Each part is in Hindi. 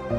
Can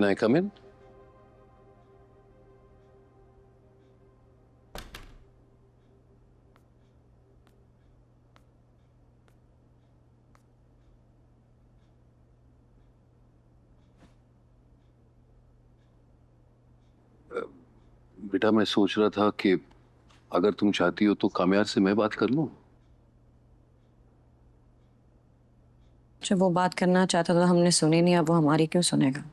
I come in? बेटा, मैं सोच रहा था कि अगर तुम चाहती हो तो कामयार से मैं बात कर लूं। जब वो बात करना चाहता था हमने सुनी नहीं, अब वो हमारी क्यों सुनेगा?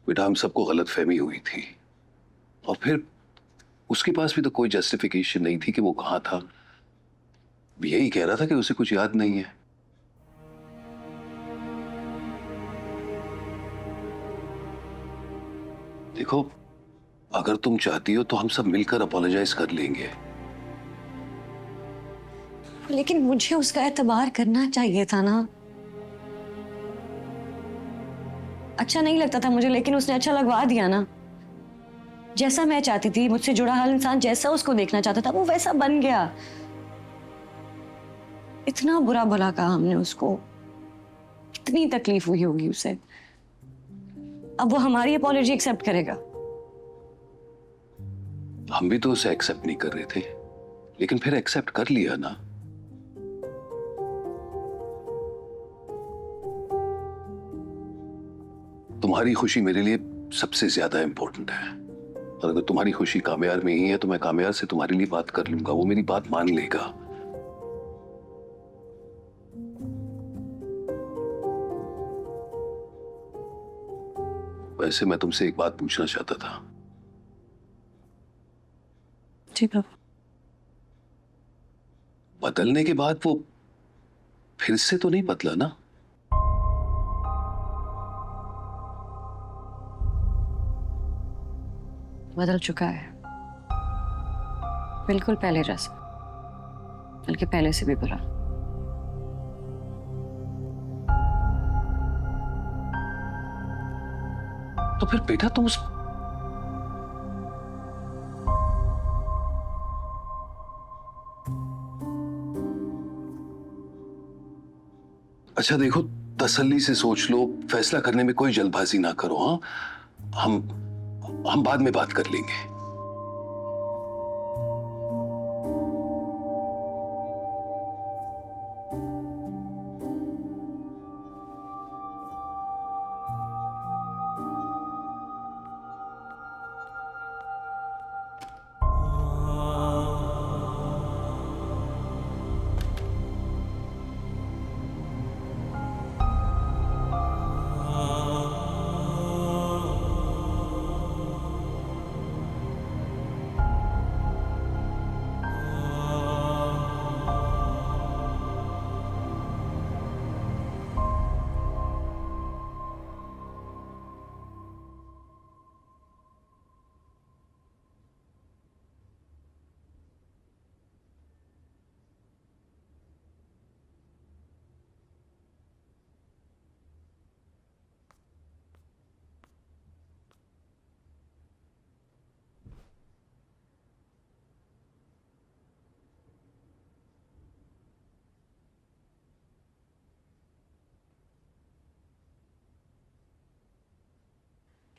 बेटा, हम सबको गलतफहमी हुई थी और फिर उसके पास भी तो कोई जस्टिफिकेशन नहीं थी कि वो कहां था। यही कह रहा था कि उसे कुछ याद नहीं है। देखो, अगर तुम चाहती हो तो हम सब मिलकर अपोलोजाइज कर लेंगे। लेकिन मुझे उसका एतबार करना चाहिए था ना। अच्छा नहीं लगता था मुझे, लेकिन उसने अच्छा लगवा दिया ना। जैसा मैं चाहती थी, मुझसे जुड़ा हर इंसान जैसा उसको देखना चाहता था वो वैसा बन गया। इतना बुरा भला कहा हमने उसको, कितनी तकलीफ हुई होगी उसे। अब वो हमारी अपॉलॉजी एक्सेप्ट करेगा? हम भी तो उसे एक्सेप्ट नहीं कर रहे थे, लेकिन फिर एक्सेप्ट कर लिया ना। तुम्हारी खुशी मेरे लिए सबसे ज्यादा इंपॉर्टेंट है, और अगर तुम्हारी खुशी कामयार में ही है तो मैं कामयार से तुम्हारे लिए बात कर लूंगा। वो मेरी बात मान लेगा। वैसे मैं तुमसे एक बात पूछना चाहता था। जी पापा। बदलने के बाद वो फिर से तो नहीं बदला ना? बदल चुका है, बिल्कुल पहले जैसा, बल्कि पहले से भी बुरा। तो फिर बेटा तुम उस अच्छा देखो, तसल्ली से सोच लो, फैसला करने में कोई जल्दबाजी ना करो। हाँ, हम बाद में बात कर लेंगे।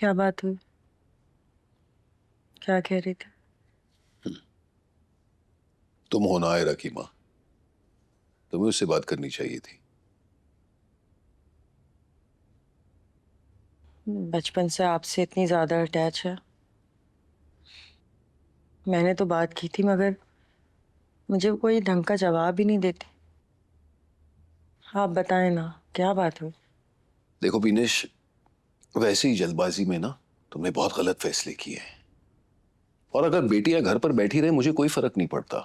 क्या बात हुई? क्या कह रही थी? तुम हो ना आयरा की माँ, तुम्हें उससे बात करनी चाहिए थी। बचपन से आपसे इतनी ज्यादा अटैच है। मैंने तो बात की थी मगर मुझे कोई ढंग का जवाब ही नहीं देती। आप बताएं ना, क्या बात हुई? देखो विनेश, वैसे ही जल्दबाजी में ना तुमने बहुत गलत फैसले किए हैं। और अगर बेटियां घर पर बैठी रहे मुझे कोई फर्क नहीं पड़ता,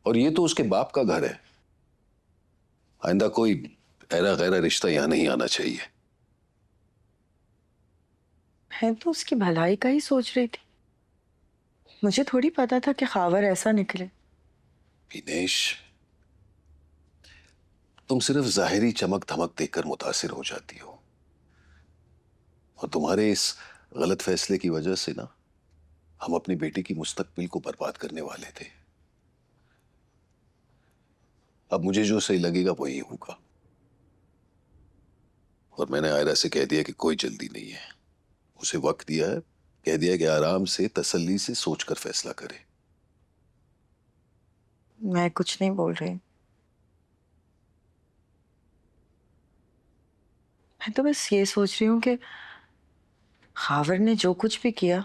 और ये तो उसके बाप का घर है। आइंदा कोई ऐरा गैरा रिश्ता यहां नहीं आना चाहिए। मैं तो उसकी भलाई का ही सोच रही थी। मुझे थोड़ी पता था कि खावर ऐसा निकले। विनेश, तुम सिर्फ जाहिरी चमक धमक देखकर मुतासिर हो जाती हो, और तुम्हारे इस गलत फैसले की वजह से ना हम अपनी बेटी की मुस्तकबिल को बर्बाद करने वाले थे। अब मुझे जो सही लगेगा वही होगा, और मैंने आयरा से कह दिया कि कोई जल्दी नहीं है। उसे वक्त दिया है, कह दिया कि आराम से तसल्ली से सोचकर फैसला करे। मैं कुछ नहीं बोल रही। मैं तो बस ये सोच रही हूँ कि खावर ने जो कुछ भी किया,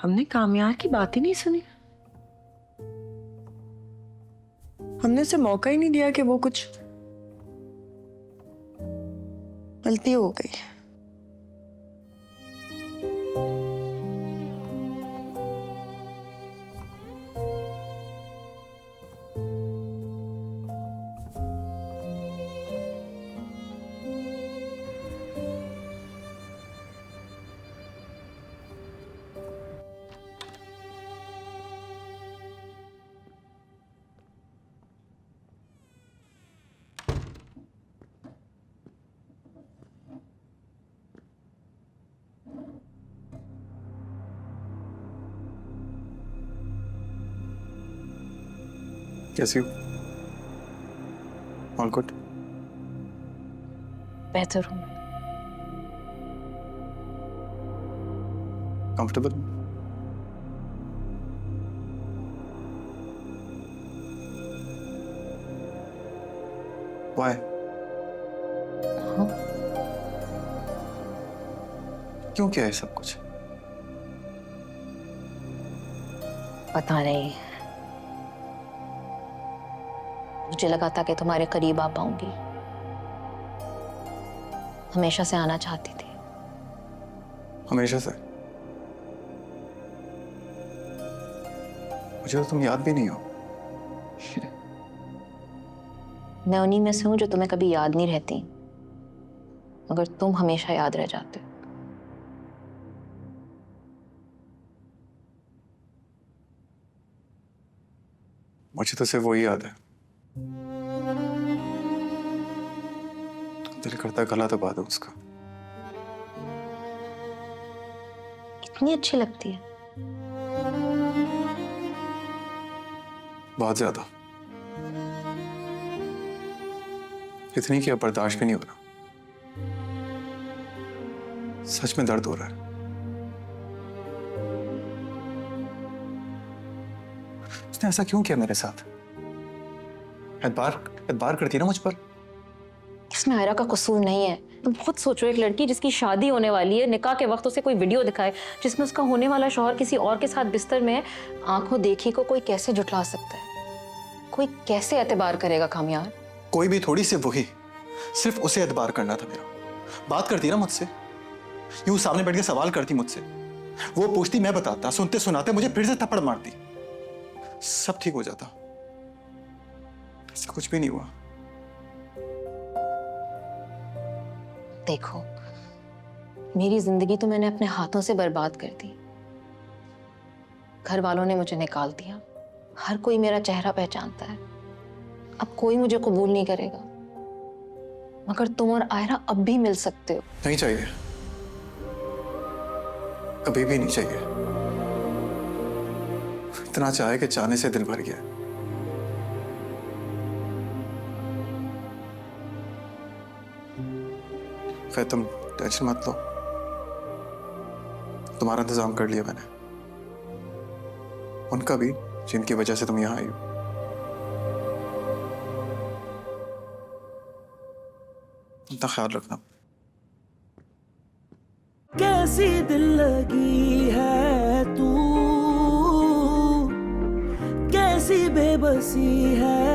हमने कामयार की बात ही नहीं सुनी। हमने उसे मौका ही नहीं दिया कि वो कुछ गलती हो गई। कैसी हो? All good? बेहतर हूँ। कंफर्टेबल? व्हाई? हाँ? क्यों क्या है सब कुछ? पता नहीं, मुझे लगा था कि तुम्हारे करीब आ पाऊंगी। हमेशा से आना चाहती थी। हमेशा से? मुझे तो तुम याद भी नहीं हो। मैं उन्हीं में से हूं जो तुम्हें कभी याद नहीं रहती, मगर तुम हमेशा याद रह जाते हो। मुझे तो सिर्फ वही याद है। दिल करता है गला दबा दूं उसका। इतनी अच्छी लगती है? बहुत ज्यादा। इतनी कि अब बर्दाश्त भी नहीं हो रहा। सच में दर्द हो रहा है। उसने ऐसा क्यों किया मेरे साथ? एतबार करती ना मुझ पर। इसमें आयरा का कसूर नहीं है। तुम खुद सोचो, एक लड़की जिसकी शादी होने वाली है, निकाह के वक्त उसे कोई वीडियो दिखाए जिसमें उसका होने वाला शौहर किसी और के साथ बिस्तर में है, आंखों देखी को कोई कैसे जुटला सकता है? कोई कैसे एतबार करेगा कामयार? कोई भी थोड़ी, सिर्फ वही। सिर्फ उसे एतबार करना था मेरा। बात करती ना मुझसे, यूं सामने बैठ के सवाल करती मुझसे, वो पूछती, मैं बताता, सुनते सुनाते मुझे फिर से थप्पड़ मारती, सब ठीक हो जाता। ऐसा कुछ भी नहीं हुआ। देखो, मेरी जिंदगी तो मैंने अपने हाथों से बर्बाद कर दी। घर वालों ने मुझे निकाल दिया। हर कोई मेरा चेहरा पहचानता है। अब कोई मुझे कबूल नहीं करेगा, मगर तुम और आयरा अब भी मिल सकते हो। नहीं चाहिए, कभी भी नहीं चाहिए। इतना चाहे कि चाहने से दिल भर गया। फिर तुम टेंशन मत लो, तुम्हारा इंतजाम कर लिया मैंने, उनका भी, जिनकी वजह से तुम यहाँ आई हो। अपना ख्याल रखना। कैसी दिल लगी है तू, कैसी बेबसी है